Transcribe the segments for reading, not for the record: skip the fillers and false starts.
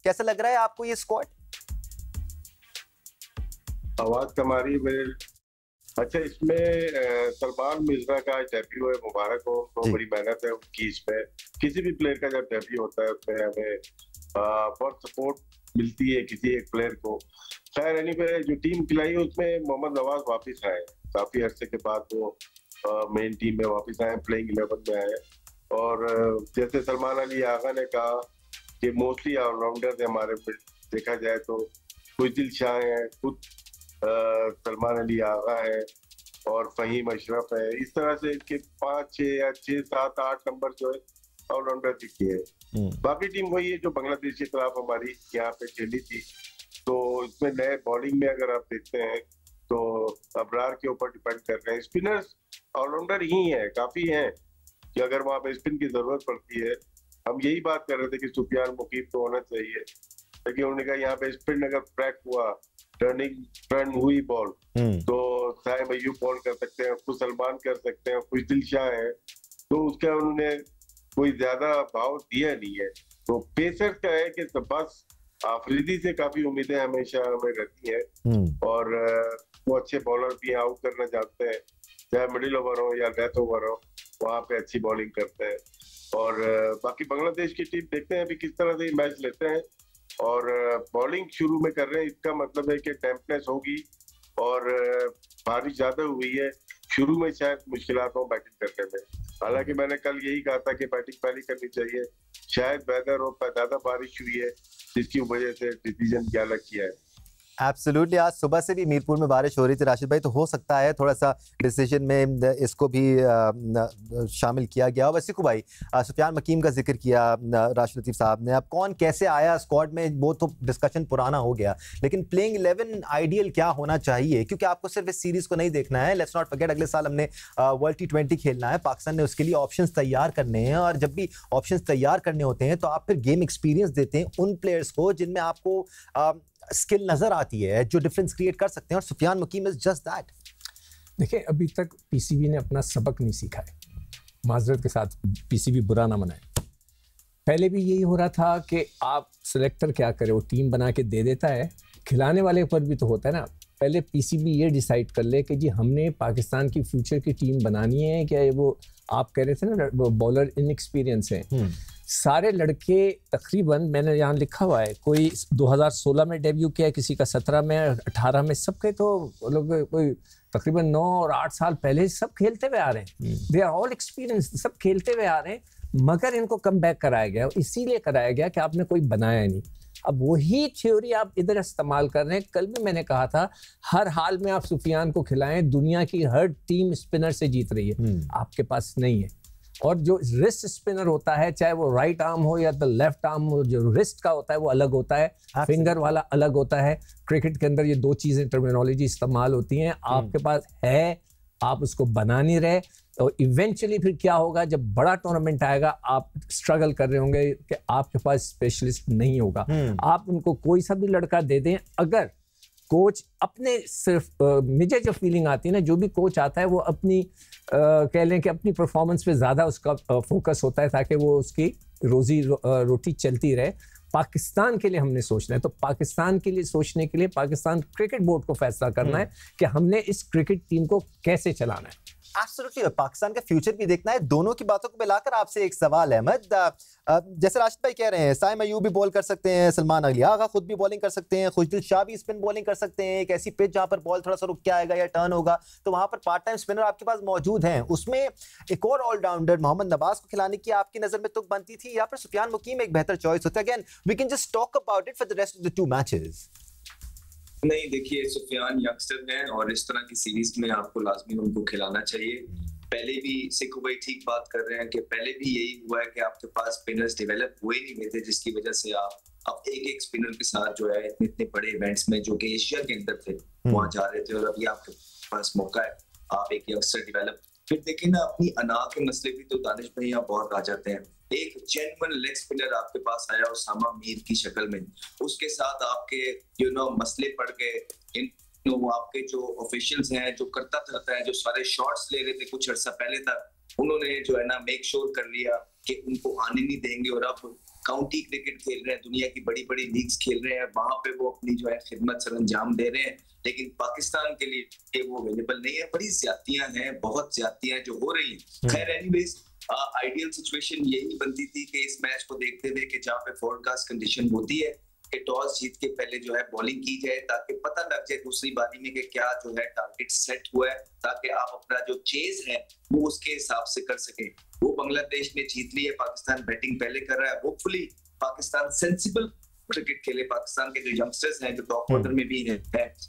कैसा लग रहा है आपको ये स्क्वाड? आवाज हमारी मेरे अच्छा, इसमें सलमान मिर्जा का डेब्यू है, मुबारक हो, बहुत बड़ी मेहनत है उनकी। इसमें किसी भी प्लेयर का जब डेब्यू होता है उसमें हमें बहुत सपोर्ट मिलती है किसी एक प्लेयर को। खैर एनीवे, जो टीम खिलाई है उसमें मोहम्मद नवाज वापस आए, काफी अरसे के बाद वो मेन टीम में वापस आए, प्लेइंग 11 में आए। और जैसे सलमान अली आगा ने कहा कि मोस्टली ऑलराउंडर हमारे देखा जाए तो कुछ दिल शाह है, खुद सलमान अली आगा है और फहीम अशरफ है। इस तरह से इनके 5, 6 या 6, 7, 8 नंबर जो है ऑलराउंडर दिखे है। बाकी टीम वही है जो बांग्लादेश के खिलाफ हमारी यहाँ पे खेली थी। तो इसमें नए बॉलिंग में अगर आप देखते हैं तो अबरार के ऊपर डिपेंड कर रहे हैं। स्पिनर्स ऑलराउंडर ही है, काफी हैं कि अगर वहां पे स्पिन की जरूरत पड़ती है। हम यही बात कर रहे थे कि सुफियान मुकीम तो होना चाहिए, लेकिन उन्होंने कहा यहाँ पे स्पिन अगर क्रैक हुआ, टर्न हुई बॉल, तो साइम अय्यूब बॉल कर सकते हैं, कुछ सलमान कर सकते हैं, कुछ दिलशाह है, तो उसका उन्होंने कोई ज्यादा भाव दिया नहीं है। तो पेसर्स का है कि बस आफरीदी से काफी उम्मीदें हमेशा हमें रहती हैं और वो अच्छे बॉलर भी आउट करना जानते हैं, चाहे मिडिल ओवर हो या डेथ ओवर हो, वहां पे अच्छी बॉलिंग करते हैं। और बाकी बांग्लादेश की टीम देखते हैं अभी किस तरह से मैच लेते हैं। और बॉलिंग शुरू में कर रहे हैं, इसका मतलब है कि टेम्पनेस होगी और बारिश ज्यादा हुई है, शुरू में शायद मुश्किलात हो बैटिंग करने में। हालांकि मैंने कल यही कहा था कि बैटिंग पहले करनी चाहिए, शायद वेदर और ज्यादा बारिश हुई है जिसकी वजह से डिसीजन क्या अलग किया है। एब्सोल्युटली, आज सुबह से भी मीरपुर में बारिश हो रही थी राशिद भाई, तो हो सकता है थोड़ा सा डिसीजन में इसको भी शामिल किया गया। वैसे को भाई सुफियान मकीम का जिक्र किया राशिद लतीफ़ साहब ने, अब कौन कैसे आया स्क्वाड में वो तो डिस्कशन पुराना हो गया, लेकिन प्लेइंग 11 आइडियल क्या होना चाहिए? क्योंकि आपको सिर्फ इस सीरीज को नहीं देखना है, लेट्स नॉट फॉरगेट अगले साल हमने वर्ल्ड T20 खेलना है, पाकिस्तान ने उसके लिए ऑप्शंस तैयार करने हैं, और जब भी ऑप्शंस तैयार करने होते हैं तो आप फिर गेम एक्सपीरियंस देते हैं उन प्लेयर्स को जिनमें आपको स्किल नजर आती है, जो डिफरेंस क्रिएट कर सकते हैं, और सुफियान मकीम इज जस्ट दैट। देखिए, अभी तक पीसीबी ने अपना सबक नहीं सीखा है, माजरत के साथ पीसीबी बुरा ना मनाए। पहले भी यही हो रहा था कि आप सिलेक्टर क्या करे, वो टीम बना के दे देता है, खिलाने वाले पर भी तो होता है ना। पहले पीसीबी ये डिसाइड कर ले कि जी हमने पाकिस्तान की फ्यूचर की टीम बनानी है क्या। ये वो आप कह रहे थे ना, बॉलर इनएक्सपीरियंस है, सारे लड़के तकरीबन, मैंने यहाँ लिखा हुआ है, कोई 2016 में डेब्यू किया, किसी का 17 में, 18 में, सबके तो लोग कोई तकरीबन 9 और 8 साल पहले सब खेलते हुए आ रहे हैं। दे आर ऑल एक्सपीरियंस, सब खेलते हुए आ रहे हैं, मगर इनको कम बैक कराया गया, इसीलिए कराया गया कि आपने कोई बनाया नहीं। अब वही थ्योरी आप इधर इस्तेमाल कर रहे हैं। कल भी मैंने कहा था, हर हाल में आप सुफियान को खिलाएं, दुनिया की हर टीम स्पिनर से जीत रही है, आपके पास नहीं है। और जो रिस्ट स्पिनर होता है, चाहे वो राइट आर्म हो या द लेफ्ट आर्म हो, जो रिस्ट का होता है वो अलग होता है, फिंगर वाला अलग होता है। क्रिकेट के अंदर ये दो चीजें टर्मिनोलॉजी इस्तेमाल होती हैं। आपके पास है, आप उसको बना नहीं रहे, तो इवेंचुअली फिर क्या होगा, जब बड़ा टूर्नामेंट आएगा आप स्ट्रगल कर रहे होंगे कि आपके पास स्पेशलिस्ट नहीं होगा। आप उनको कोई सा भी लड़का दे दें, अगर कोच अपने सिर्फ मुझे जो फीलिंग आती है ना, जो भी कोच आता है वो अपनी कह लें कि अपनी परफॉर्मेंस पे ज़्यादा उसका फोकस होता है, ताकि वो उसकी रोजी रोटी चलती रहे। पाकिस्तान के लिए हमने सोचना है, तो पाकिस्तान के लिए सोचने के लिए पाकिस्तान क्रिकेट बोर्ड को फैसला करना है कि हमने इस क्रिकेट टीम को कैसे चलाना है। एब्सोल्युटली, पाकिस्तान का फ्यूचर भी देखना है। दोनों की बातों को मिलाकर आपसे एक सवाल है अहमद, जैसे राशिद भाई कह रहे हैं, साइम अय्यूब भी बॉल कर सकते हैं, सलमान अली आगा खुद भी बॉलिंग कर सकते हैं, खुशदिल शाह भी स्पिन बॉलिंग कर सकते हैं। एक ऐसी पिच जहां पर बॉल थोड़ा सा रुक के आएगा या टर्न होगा, तो वहां पर पार्ट टाइम स्पिनर आपके पास मौजूद हैं। उसमें एक और ऑलराउंडर मोहम्मद नवाज को खिलाने की आपकी नजर में तुक बनती थी, या फिर सुफियान मुकीम एक बेहतर चॉइस होता है? Again we can just talk about it for the rest of the 2 matches. नहीं, देखिए, सुफियान यंगस्टर हैं और इस तरह की सीरीज में आपको लाजमी उनको खिलाना चाहिए। पहले भी सिक्कू भाई ठीक बात कर रहे हैं कि पहले भी यही हुआ है कि आपके पास स्पिनर्स डेवलप हुए नहीं गए थे, जिसकी वजह से आप अब एक स्पिनर के साथ जो है इतने बड़े इवेंट्स में जो कि एशिया के अंदर थे वहां जा रहे थे, और अभी आपके पास मौका है, आप एक यंगस्टर डेवलप। फिर देखिए ना, अपनी अना के मसले भी तो दानिश भाई यहाँ बहुत आ जाते हैं। एक जेन्युइन लेग स्पिनर आपके पास आया उसामा मीर की शक्ल में, उसके साथ आपके मसले पड़ गए। इन वो आपके जो ऑफिशियल्स हैं, जो करता रहता है, जो सारे शॉट्स ले रहे थे कुछ अर्सा पहले तक, उन्होंने जो है ना मेक श्योर कर लिया कि उनको आने नहीं देंगे, और अब काउंटी क्रिकेट खेल रहे हैं, दुनिया की बड़ी बड़ी लीग्स खेल रहे हैं, वहां पे वो अपनी जो है खिदमत सरअंजाम दे रहे हैं, लेकिन पाकिस्तान के लिए वो अवेलेबल नहीं है। बड़ी ज्यादतियां हैं, बहुत ज्यादतियां जो हो रही हैं। खैर एनीवेज आइडियल सिचुएशन यही बनती थी कि इस मैच को देखते हुए कि जहाँ पे फोरकास्ट कंडीशन होती है कि टॉस जीत के पहले जो है बॉलिंग की जाए, ताकि पता लग जाए दूसरी बारी में कि क्या जो है टारगेट सेट हुआ है, ताकि आप अपना जो चेज है वो उसके हिसाब से कर सके। वो बांग्लादेश ने जीत ली है, पाकिस्तान बैटिंग पहले कर रहा है। होपफुली पाकिस्तान सेंसिबल क्रिकेट खेले, पाकिस्तान के जो यंगस्टर्स हैं जो टॉप ऑर्डर में भी है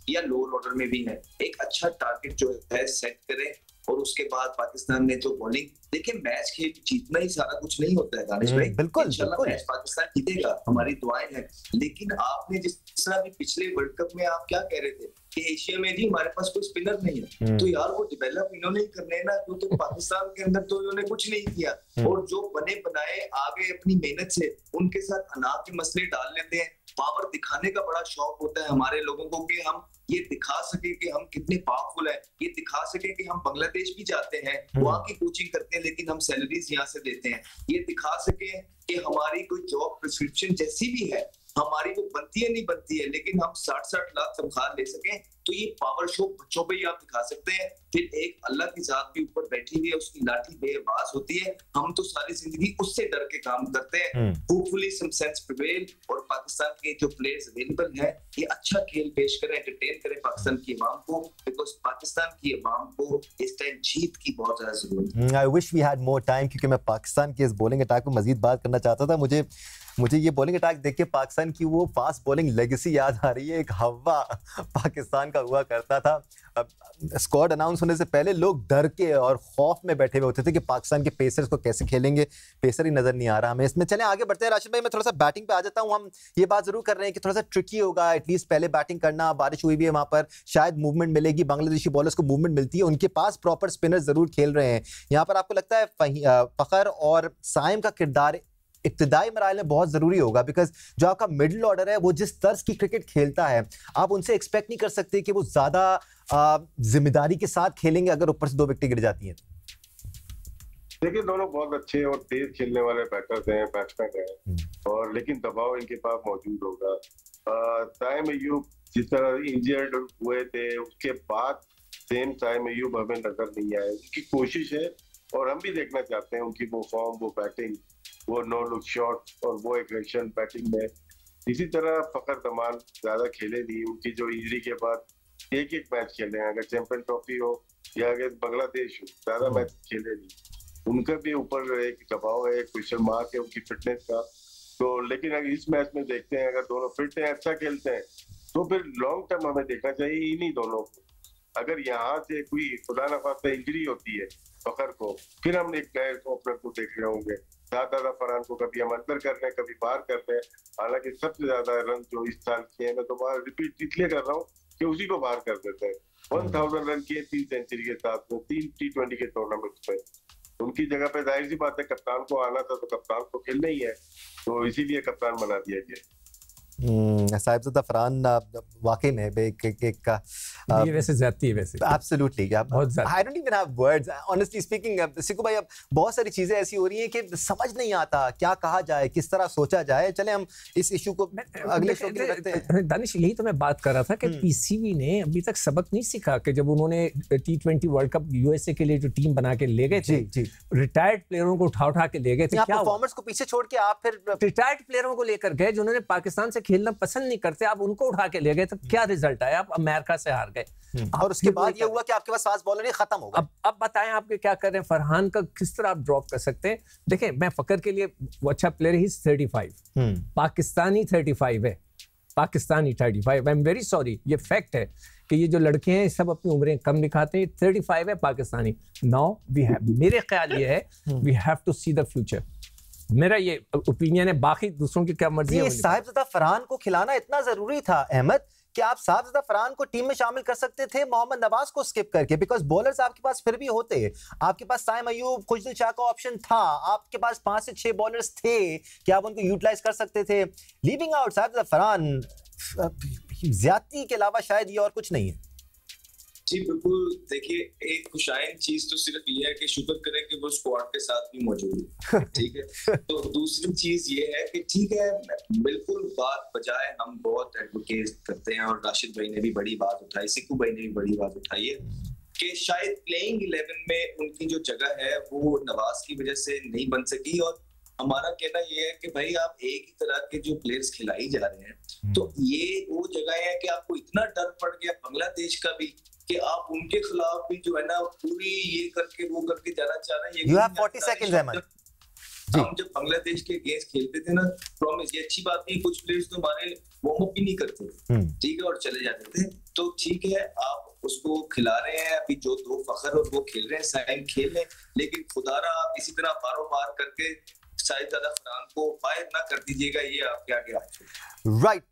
या लोअर ऑर्डर में भी है, एक अच्छा टारगेट जो है सेट करें। और उसके बाद पाकिस्तान ने जो बॉलिंग, देखिए मैच खेल जीतना ही सारा कुछ नहीं होता है दानिश भाई। बिल्कुल इंशाल्लाह मैच पाकिस्तान जीतेगा, हमारी दुआएं हैं। लेकिन आपने जिस तरह भी पिछले वर्ल्ड कप में आप क्या कह रहे थे कि एशिया में जी हमारे पास कोई स्पिनर नहीं है, तो यार वो डेवलप इन्होंने ही करने हैं ना, क्योंकि पाकिस्तान के अंदर तो इन्होंने कुछ नहीं किया। और जो बने बनाए आगे अपनी मेहनत से उनके साथ अनाज के मसले डाल लेते हैं। पावर दिखाने का बड़ा शौक होता है हमारे लोगों को कि हम ये दिखा सके कि हम कितने पावरफुल हैं, ये दिखा सके कि हम बांग्लादेश भी जाते हैं, वहां की कोचिंग करते हैं, लेकिन हम सैलरीज यहाँ से देते हैं। ये दिखा सके कि हमारी कोई जॉब प्रिस्क्रिप्शन जैसी भी है, हमारी वो बनती है नहीं बनती है, लेकिन हम 60-60 लाख तनख्वाह ले सकें, तो ये पावर शो बच्चों पे ही आप दिखा सकते हैं। फिर एक अल्लाह की जात भी ऊपर बैठी हुई है, उसकी लाठी बेआवाज होती है, हम तो सारी जिंदगी उससे डर के काम करते हैं। होपफुली सम सेंस प्रिवेल और पाकिस्तान के जो प्लेयर्स अवेलेबल हैं ये अच्छा खेल पेश करें, एंटरटेन करें पाकिस्तान की अवाम को, बिकॉज पाकिस्तान की अवाम को इस टाइम जीत की बहुत ज्यादा जरूरत है। I wish we had more time, क्योंकि मैं पाकिस्तान के इस बॉलिंग अटैक पर मजीद बात करना चाहता था। मुझे ये बॉलिंग अटैक देख के पाकिस्तान की वो फास्ट बॉलिंग लेगेसी याद आ रही है। एक हवा पाकिस्तान का हुआ करता था। स्क्वाड अनाउंस होने से पहले लोग डर के और खौफ में बैठे हुए होते थे कि पाकिस्तान के पेसर्स को कैसे खेलेंगे। पेसर ही नजर नहीं आ रहा हमें इसमें। चलें आगे बढ़ते हैं राशिद भाई, मैं थोड़ा सा बैटिंग पे आ जाता हूँ। हम ये बात जरूर कर रहे हैं कि थोड़ा सा ट्रिकी होगा एटलीस्ट पहले बैटिंग करना। बारिश हुई भी है वहां पर, शायद मूवमेंट मिलेगी, बांग्लादेशी बॉलर्स को मूवमेंट मिलती है, उनके पास प्रॉपर स्पिनर जरूर खेल रहे हैं। यहाँ पर आपको लगता है फखर और साइम का किरदार इब्तिदाई मराहल में बहुत जरूरी होगा, बिकॉज जो आपका मिडिल ऑर्डर है वो जिस तर्ज की क्रिकेट खेलता है, आप उनसे एक्सपेक्ट नहीं कर सकते कि वो ज्यादा जिम्मेदारी के साथ खेलेंगे अगर ऊपर से 2 विकेट गिर जाती हैं। देखिए दोनों बहुत अच्छे और तेज खेलने वाले बैटर्स हैं, बैट्समैन हैं, और लेकिन दबाव इनके पास मौजूद होगा। साइम अयूब जिस तरह इंजर्ड हुए थे उसके बाद सेम साइम अयूब हमें नजर नहीं आए। उनकी कोशिश है और हम भी देखना चाहते हैं उनकी वो फॉर्म, वो बैटिंग, वो नो लुक शॉट और वो एग्रेशन बैटिंग में। इसी तरह फखर जमान ज्यादा खेले नहीं, उनकी जो इंजरी के बाद एक मैच खेले हैं, अगर चैंपियन ट्रॉफी हो या अगर बांग्लादेश हो, ज्यादा मैच खेले नहीं। उनका भी ऊपर एक दबाव है, एक क्वेश्चन मार्क है उनकी फिटनेस का। तो लेकिन अगर इस मैच में देखते हैं अगर दोनों फिट हैं, अच्छा खेलते हैं, तो फिर लॉन्ग टर्म हमें देखना चाहिए इन्हीं दोनों को। अगर यहाँ से कोई खुदा न खास्ता इंजरी होती है फखर को, फिर हम एक नए ओपनर को देख रहे होंगे। दादा फरहान को कभी हम अंदर कर रहे हैं, कभी बाहर कर रहे हैं। हालांकि सबसे ज्यादा रन जो इस साल किए हैं, मैं तो बाहर रिपीट इसलिए कर रहा हूँ कि उसी को बाहर कर देते हैं। 1000 रन किए 3 सेंचुरी के साथ, 3 T20 के टूर्नामेंट में। उनकी जगह पे जाहिर सी बात है कप्तान को आना था, तो कप्तान को खेलना ही है, तो इसीलिए कप्तान बना दिया गया। साहिबजादा फरहान वाकई में ये वैसे ज्यादती है वैसे एब्सोल्युटली बहुत I don't even have words honestly speaking. Siku भाई अब बहुत सारी चीजें ऐसी हो रही हैं कि समझ नहीं आता क्या कहा जाए, किस तरह सोचा जाए। चले हम इस इशू को अगले शो के लिए रखते हैं। दानिश यही तो मैं बात कर रहा था कि पीसीबी ने अभी तक सबक नहीं सीखा कि जब उन्होंने T20 वर्ल्ड कप यूएसए के लिए जो टीम बना के ले गए थे, रिटायर्ड प्लेयरों को उठा के ले गए थे, क्या परफॉर्मर्स को पीछे छोड़ के आप फिर रिटायर्ड प्लेयरों को लेकर गए जिन्होंने पाकिस्तान से खेलना पसंद नहीं करते, आप उनको उठा के ले गए, तो क्या रिजल्ट आया? आप अमेरिका से हार गए और उसके बाद ये हुआ कि आपके पास फास्ट बॉलर ही खत्म हो गए। अब बताएं आपके क्या कर रहे हैं? फरहान का किस तरह आप ड्रॉप कर सकते हैं? देखें मैं फकर के लिए वो अच्छा प्लेयर ही 35, पाकिस्तानी 35 है, Pakistani 35। I am very sorry, ये फैक्ट है कि ये जो लड़के हैं सब अपनी उम्रें कम दिखाते हैं। 35 है पाकिस्तानी। नाउ वी हैव, मेरे ख्याल ये है we have to see the future. मेरा ये ओपिनियन है, बाकी दूसरों की क्या मर्जी है। साहिबजादा फरहान को खिलाना इतना जरूरी था अहमद कि आप साहिबजादा फरहान को टीम में शामिल कर सकते थे मोहम्मद नवाज को स्किप करके, बिकॉज बॉलर्स आपके पास फिर भी होते। आपके पास साइम अयूब, खुशदिल शाह का ऑप्शन था, आपके पास 5 से 6 बॉलर्स थे कि आप उनको यूटिलाइज कर सकते थे। लीविंग आउट साहिबजादा फरहान ज्यादती के अलावा शायद ये और कुछ नहीं है। जी बिल्कुल, देखिए एक खुशाइन चीज तो सिर्फ ये है कि शुक्र करें कि वो स्क्वाड के साथ भी मौजूद है, ठीक है। तो दूसरी चीज ये है कि ठीक है, बिल्कुल बात बजाय हम बहुत एडवोकेट करते हैं और राशिद भाई ने भी बड़ी बात उठाई, सिक्कू भाई ने भी बड़ी बात उठाई है कि शायद प्लेइंग 11 में उनकी जो जगह है वो नवाज की वजह से नहीं बन सकी। और हमारा कहना ये है कि भाई आप एक ही तरह के जो प्लेयर्स खिलाई जा रहे हैं, तो ये वो जगह है कि आपको इतना डर पड़ गया बांग्लादेश का भी कि आप उनके खिलाफ भी जो है ना पूरी ये करके वो करके जाना चाह रहे हैं। You have 40 seconds, Ahmad. हम जब बांग्लादेश के अगेंस्ट खेलते थे ना, प्रॉमिस ये अच्छी बात नहीं, कुछ प्लेयर्स तो हमारे वार्म अप भी नहीं करते थे, ठीक है, और चले जाते थे। तो ठीक है, आप उसको खिला रहे हैं, अभी जो दो फखर और वो खेल रहे हैं, साइम खेल रहे हैं, लेकिन खुदारा आप इसी तरह बारो बार करके शायद फरहान को बाहर ना कर दीजिएगा, ये आपके आगे राइट।